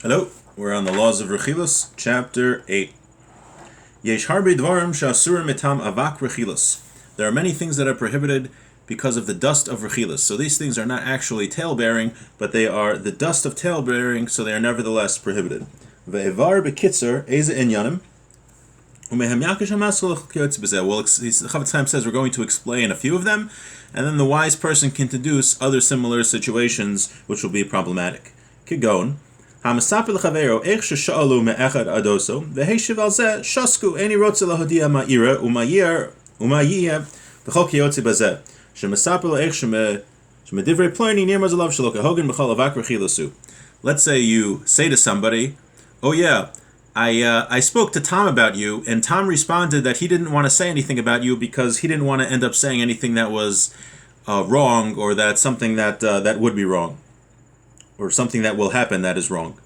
Hello, we're on the laws of Rechilus, chapter 8. Yesh harbe dvarim sha'asurim mitam avak Rechilus. There are many things that are prohibited because of the dust of Rechilus. So these things are not actually tail-bearing, but they are the dust of tail-bearing, so they are nevertheless prohibited. Ve'evar bekitzer eze inyanim. Well, the Chavetz Chaim says we're going to explain a few of them, and then the wise person can introduce other similar situations which will be problematic. Kigon. המספר לחברו איך ששאלו מאחד אדוסו והשיב על זה שסקו איני רוצה להודיע מה יראה ומה יהיה בכל כיוצא בזה שמספר לו איך שמדברי פלוני נרמז עליו שלא כהוגן בכל אבק רכילוסו. Let's say you say to somebody, oh yeah, I spoke to Tom about you, and Tom responded that he didn't want to say anything about you because he didn't want to end up saying anything that was wrong, or that something that would be wrong, or something that will happen that is wrong.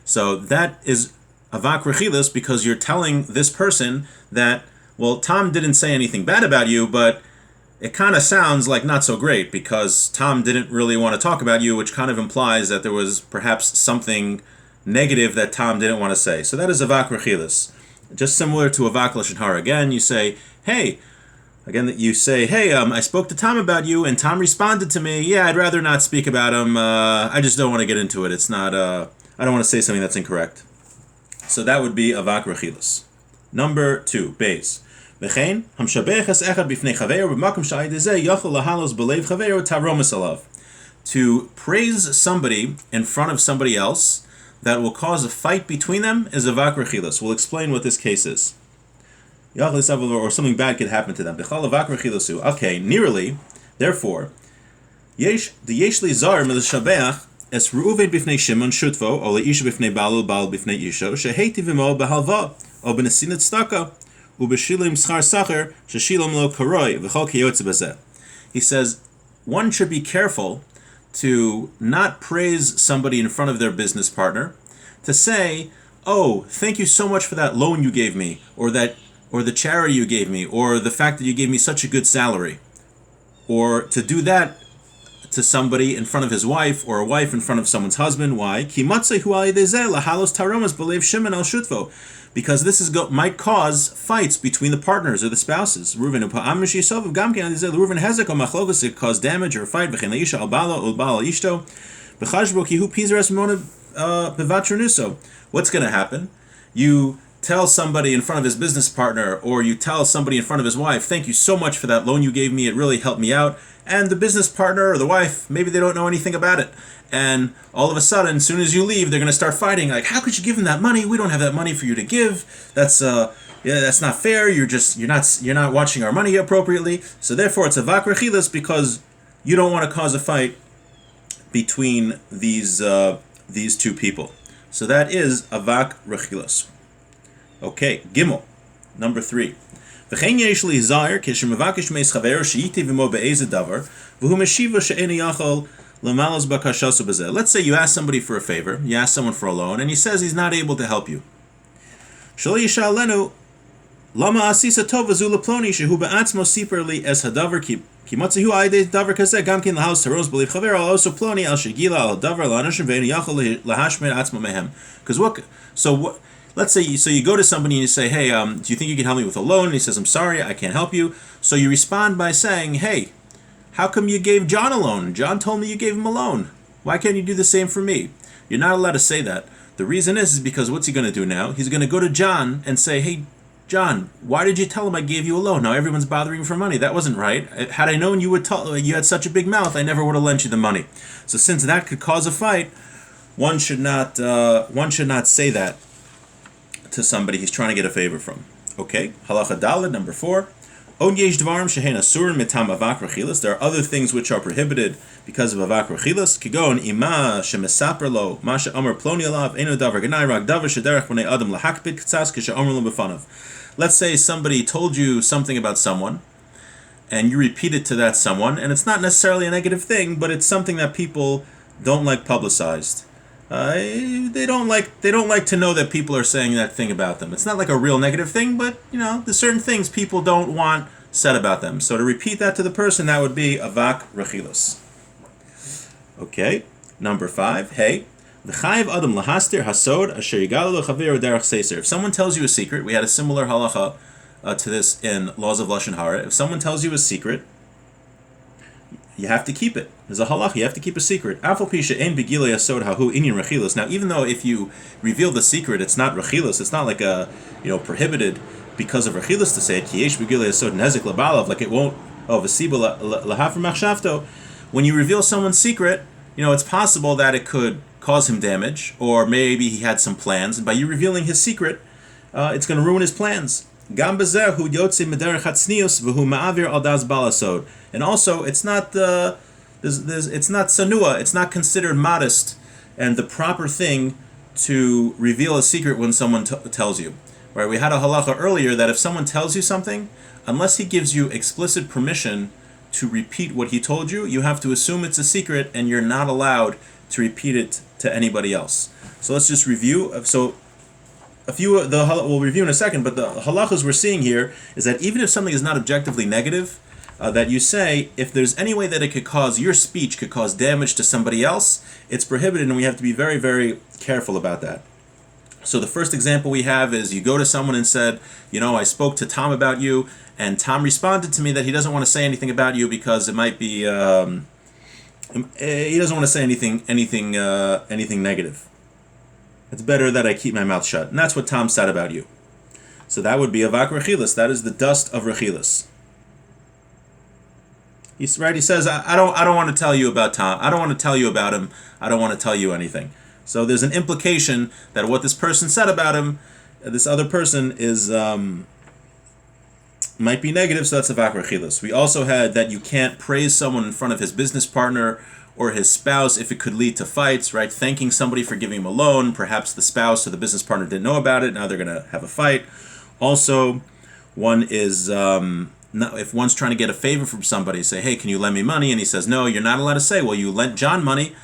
So that is avak rechilus, because you're telling this person that, well, Tom didn't say anything bad about you, but it kind of sounds like not so great because Tom didn't really want to talk about you, which kind of implies that there was perhaps something negative that Tom didn't want to say. So that is avak rechilus. Just similar to avak lashon hara. Again, you say, hey, I spoke to Tom about you, and Tom responded to me, yeah, I'd rather not speak about him. I just don't want to get into it. It's not, I don't want to say something that's incorrect. So that would be avak rechilus. Number 2, beis. V'chein, hamshabech es echad b'fnei chaveiro b'makom sh'ayid zeh yachol lahalos b'leiv chaveiro taromis alav. To praise somebody in front of somebody else that will cause a fight between them is avak rechilus. We'll explain what this case is. Or something bad could happen to them. Okay, nearly. Therefore, yesh li zar melishabeach es Reuven b'fnei Shimon shutvo o leisha b'fnei balul bal b'fnei isho sheheiti v'mo b'halva o b'nesinat tzedakah u'b'shilim schar sacher sheshilam lo karoi v'chol kiyotze b'zeh. He says one should be careful to not praise somebody in front of their business partner, to say, "Oh, thank you so much for that loan you gave me," or the charity you gave me, or the fact that you gave me such a good salary. Or to do that to somebody in front of his wife, or a wife in front of someone's husband. Why? Because this might cause fights between the partners or the spouses. It cause damage or fight. What's going to happen? You tell somebody in front of his business partner, or you tell somebody in front of his wife, thank you so much for that loan you gave me, it really helped me out. And the business partner or the wife, maybe they don't know anything about it. And all of a sudden, as soon as you leave, they're going to start fighting. Like, how could you give him that money? We don't have that money for you to give. That's not fair. You're not watching our money appropriately. So therefore, it's avak rechilus, because you don't want to cause a fight between these two people. So that is avak rechilus. Okay, Gimel, number 3. V'chein yesh li zayir kishemavakish meis chavero she'iti v'mo be'eze davar v'hu meshiva she'eni yachol l'malos bakashasu b'zeh. Let's say you ask somebody for a favor, you ask someone for a loan, and he says he's not able to help you. Shelo yishalenu lama asisa tov v'zu leploni shehu be'atzmo siper li es hadavar ki matzihu ayde davar kazeh gam kin lahalos taros b'leiv chavero al oso ploni al shegila al davar la'anashim ve'eni yachol lahashmer atzmo mehem. Let's say you go to somebody and you say, hey, do you think you can help me with a loan? And he says, I'm sorry, I can't help you. So you respond by saying, hey, how come you gave John a loan? John told me you gave him a loan. Why can't you do the same for me? You're not allowed to say that. The reason is because what's he going to do now? He's going to go to John and say, hey, John, why did you tell him I gave you a loan? Now everyone's bothering you for money. That wasn't right. Had I known you had such a big mouth, I never would have lent you the money. So since that could cause a fight, one should not say that to somebody he's trying to get a favor from. Okay, halacha daled, number 4. On yesh dvarim shehen asurin mitam avak rechilus. There are other things which are prohibited because of avak rechilus. Kigon ima shemesaper lo masha amar ploni alav eno davar ganai rak davar shederech b'nei adam lahakbid k'tzas kisha amar lo b'fanav. Let's say somebody told you something about someone, and you repeat it to that someone, and it's not necessarily a negative thing, but it's something that people don't like publicized. They don't like to know that people are saying that thing about them. It's not like a real negative thing, but there's certain things people don't want said about them. So to repeat that to the person, that would be avak rechilus. Okay, number 5. Hey, If someone tells you a secret, we had a similar halacha to this in Laws of Lashon Hara. If someone tells you a secret, you have to keep it. There's a halacha, you have to keep a secret. Now, even though if you reveal the secret, it's not Rechilus, it's not like a prohibited because of Rechilus to say it. Like it won't. When you reveal someone's secret, it's possible that it could cause him damage, or maybe he had some plans, and by you revealing his secret, it's going to ruin his plans. And also, it's not it's not sanua, it's not considered modest and the proper thing to reveal a secret when someone tells you. Right? We had a halacha earlier that if someone tells you something, unless he gives you explicit permission to repeat what he told you, you have to assume it's a secret and you're not allowed to repeat it to anybody else. So let's just review. So we'll review in a second, but the halachas we're seeing here is that even if something is not objectively negative, that you say, if there's any way that it could cause, your speech could cause damage to somebody else, it's prohibited, and we have to be very, very careful about that. So the first example we have is you go to someone and said, I spoke to Tom about you, and Tom responded to me that he doesn't want to say anything about you because it might be, he doesn't want to say anything negative. It's better that I keep my mouth shut. And that's what Tom said about you. So that would be avak Rechilus. That is the dust of Rechilus. He's right. He says, I don't want to tell you about Tom. I don't want to tell you about him. I don't want to tell you anything. So there's an implication that what this person said about him, this other person is might be negative. So that's avak Rechilus. We also had that you can't praise someone in front of his business partner or his spouse if it could lead to fights, right? Thanking somebody for giving him a loan. Perhaps the spouse or the business partner didn't know about it. Now they're going to have a fight. Also, one is if one's trying to get a favor from somebody, say, hey, can you lend me money? And he says, no, you're not allowed to say, well, you lent John money,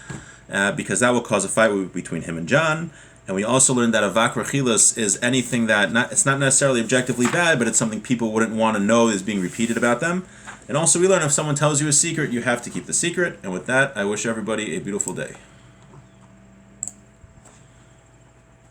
because that will cause a fight between him and John. And we also learned that avak Rechilus is anything that, it's not necessarily objectively bad, but it's something people wouldn't want to know is being repeated about them. And also we learn if someone tells you a secret, you have to keep the secret. And with that, I wish everybody a beautiful day.